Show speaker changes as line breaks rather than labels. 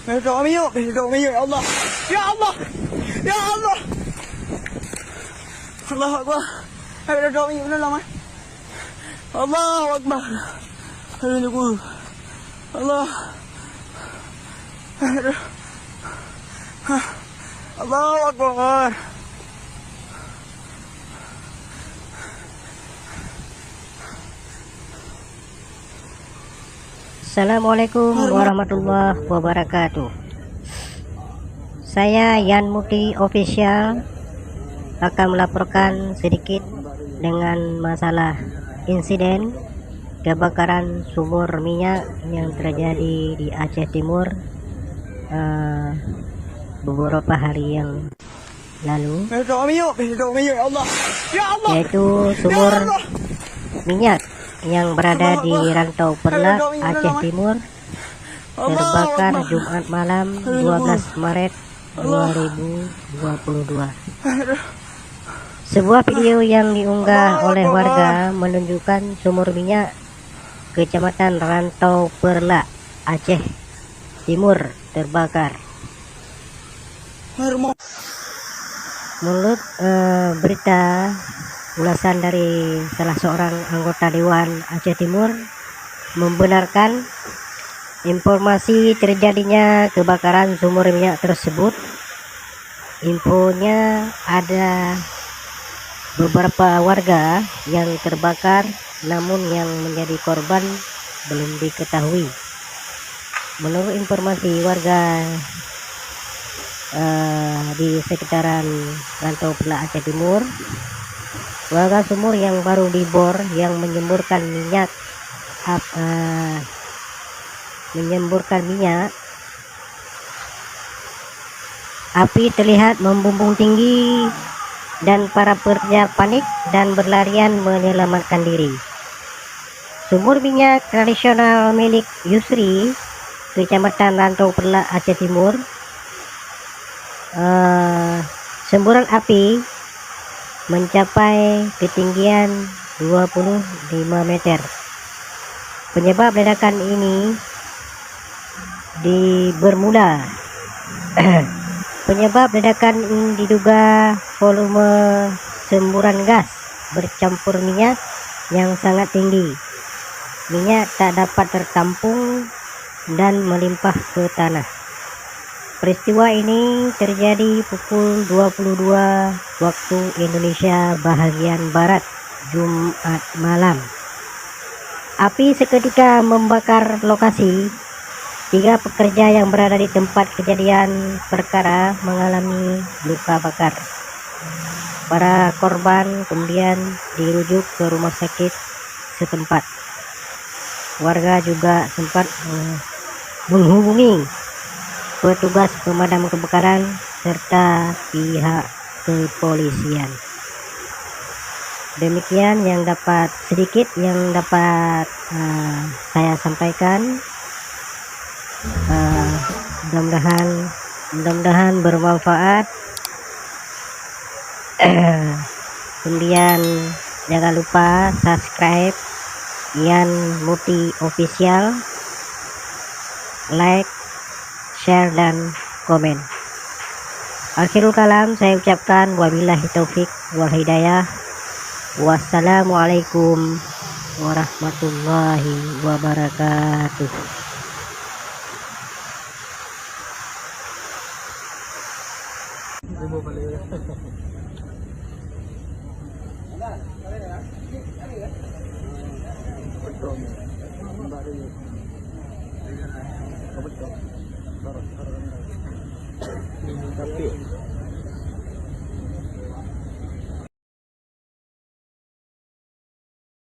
berdoa yuk ya Allah, ya Allah, ya Allah, Allahu Akbar, berdoa yuk benar lama, Allahu Akbar, Allah, Allahu Akbar.
Assalamualaikum warahmatullahi wabarakatuh. Saya Yan Muti Official akan melaporkan sedikit dengan masalah insiden kebakaran sumur minyak yang terjadi di Aceh Timur beberapa hari yang lalu, yaitu sumur minyak yang berada di Rantau Perlak, Aceh Timur, terbakar Jumat malam 12 Maret 2022. Sebuah video yang diunggah oleh warga menunjukkan sumur minyak Kecamatan Rantau Perlak, Aceh Timur terbakar. Menurut berita ulasan dari salah seorang anggota Dewan Aceh Timur membenarkan informasi terjadinya kebakaran sumur minyak tersebut. Infonya ada beberapa warga yang terbakar, namun yang menjadi korban belum diketahui. Menurut informasi warga di sekitaran Rantau Perlak, Aceh Timur, warga sumur yang baru dibor yang menyemburkan minyak api terlihat membumbung tinggi dan para pekerja panik dan berlarian menyelamatkan diri. Sumur minyak tradisional milik Yusri, Kecamatan Rantau Perlak, Aceh Timur, semburan api mencapai ketinggian 25 meter. Penyebab ledakan ini diduga volume semburan gas bercampur minyak yang sangat tinggi. Minyak tak dapat tertampung dan melimpah ke tanah. Peristiwa ini terjadi pukul 22 waktu Indonesia bahagian Barat, Jumat malam. Api seketika membakar lokasi. 3 pekerja yang berada di tempat kejadian perkara mengalami luka bakar. Para korban kemudian dirujuk ke rumah sakit setempat. Warga juga sempat menghubungi petugas pemadam kebakaran serta pihak kepolisian. Demikian yang dapat saya sampaikan. Mudah-mudahan bermanfaat. Kemudian jangan lupa subscribe Yan Muti Official, like, share dan komen. Akhirul kalam, saya ucapkan wabillahi taufik wal hidayah. Wassalamualaikum warahmatullahi wabarakatuh.
Tapi